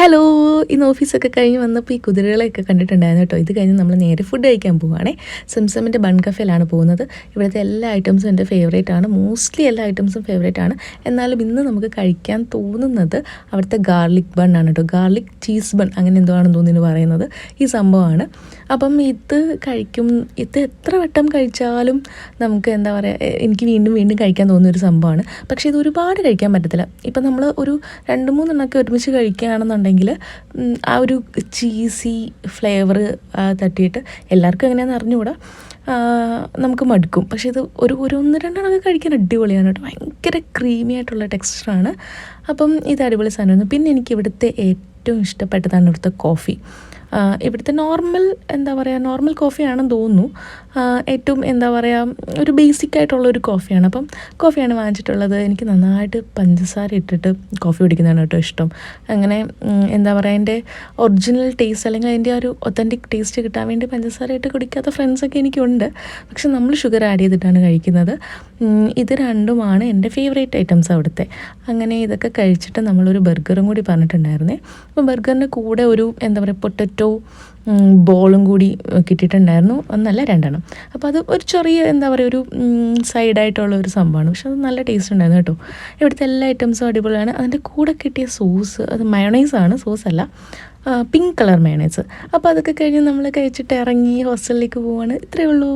Hello, ഇന്ന് ഓഫീസൊക്കെ കഴിഞ്ഞ് വന്നപ്പോൾ ഈ കുതിരകളെയൊക്കെ കണ്ടിട്ടുണ്ടായിരുന്നു കേട്ടോ. ഇത് കഴിഞ്ഞ് നമ്മൾ നേരെ ഫുഡ് കഴിക്കാൻ പോവുകയാണേ. സംസമിൻ്റെ ബൺ കഫേയിലാണ് പോകുന്നത്. ഇവിടുത്തെ എല്ലാ ഐറ്റംസും എൻ്റെ ഫേവറേറ്റ് ആണ്. മോസ്റ്റ്ലി എല്ലാ ഐറ്റംസും ഫേവറേറ്റ് ആണ്. എന്നാലും ഇന്ന് നമുക്ക് കഴിക്കാൻ തോന്നുന്നത് അവിടുത്തെ ഗാർലിക് ബൺ ആണ് കേട്ടോ. ഗാർലിക് ചീസ് ബൺ അങ്ങനെ എന്തോ ആണെന്ന് തോന്നുന്നു പറയുന്നത് ഈ സംഭവമാണ്. അപ്പം ഇത് എത്ര വട്ടം കഴിച്ചാലും നമുക്ക് എന്താ പറയുക, എനിക്ക് വീണ്ടും വീണ്ടും കഴിക്കാൻ തോന്നുന്ന ഒരു സംഭവമാണ്. പക്ഷേ ഇത് ഒരുപാട് കഴിക്കാൻ പറ്റത്തില്ല. ഇപ്പം നമ്മൾ ഒരു 2-3 എണ്ണമൊക്കെ ഒരുമിച്ച് കഴിക്കുകയാണെന്നുണ്ടെങ്കിൽ ആ ഒരു ചീസി ഫ്ലേവർ തട്ടിയിട്ട് എല്ലാവർക്കും എങ്ങനെയാണെന്ന് അറിഞ്ഞുകൂടാ, നമുക്ക് മടുക്കും. പക്ഷേ ഇത് ഒരു 1-2 കഴിക്കാൻ അടിപൊളിയാണ് കേട്ടോ. ഭയങ്കര ക്രീമി ആയിട്ടുള്ള ടെക്സ്ചറാണ്. അപ്പം ഇത് അടിപൊളി സാധനമാണ്. പിന്നെ എനിക്ക് ഇവിടുത്തെ ഏറ്റവും ഇഷ്ടപ്പെട്ടതാണ് ഇവിടുത്തെ കോഫി. ഇവിടുത്തെ നോർമൽ കോഫിയാണെന്ന് തോന്നുന്നു. ഏറ്റവും ഒരു ബേസിക് ആയിട്ടുള്ളൊരു കോഫിയാണ്. അപ്പം കോഫിയാണ് വാങ്ങിച്ചിട്ടുള്ളത്. എനിക്ക് നന്നായിട്ട് പഞ്ചസാര ഇട്ടിട്ട് കോഫി കുടിക്കുന്നതാണ് കേട്ടോ ഇഷ്ടം. അങ്ങനെ അതിൻ്റെ ഒറിജിനൽ ടേസ്റ്റ് അല്ലെങ്കിൽ അതിൻ്റെ ഒരു ഒത്തൻറ്റിക് ടേസ്റ്റ് കിട്ടാൻ വേണ്ടി പഞ്ചസാര ഇട്ട് കുടിക്കാത്ത ഫ്രണ്ട്സൊക്കെ എനിക്കുണ്ട്. പക്ഷെ നമ്മൾ ഷുഗർ ആഡ് ചെയ്തിട്ടാണ് കഴിക്കുന്നത്. ഇത് രണ്ടുമാണ് എൻ്റെ ഫേവറേറ്റ് ഐറ്റംസ് അവിടുത്തെ. അങ്ങനെ ഇതൊക്കെ കഴിച്ചിട്ട് നമ്മളൊരു ബർഗറും കൂടി പറഞ്ഞിട്ടുണ്ടായിരുന്നേ. അപ്പോൾ ബർഗറിൻ്റെ കൂടെ ഒരു പൊട്ടറ്റോ ബോളും കൂടി കിട്ടിയിട്ടുണ്ടായിരുന്നു. 2 അപ്പോൾ അത് ഒരു ചെറിയ ഒരു സൈഡായിട്ടുള്ള ഒരു സംഭവമാണ്. പക്ഷെ അത് നല്ല ടേസ്റ്റ് ഉണ്ടായിരുന്നു കേട്ടോ. ഇവിടുത്തെ എല്ലാ ഐറ്റംസും അടിപൊളിയാണ്. അതിൻ്റെ കൂടെ കിട്ടിയ സോസ് അത് മയോണൈസാണ്, സോസല്ല, പിങ്ക് കളർ മയോണൈസ്. അപ്പോൾ അതൊക്കെ കഴിഞ്ഞ് നമ്മൾ കഴിച്ചിട്ട് ഇറങ്ങി ഹോസ്റ്റലിലേക്ക് പോവാണ്. ഇത്രയേ ഉള്ളൂ.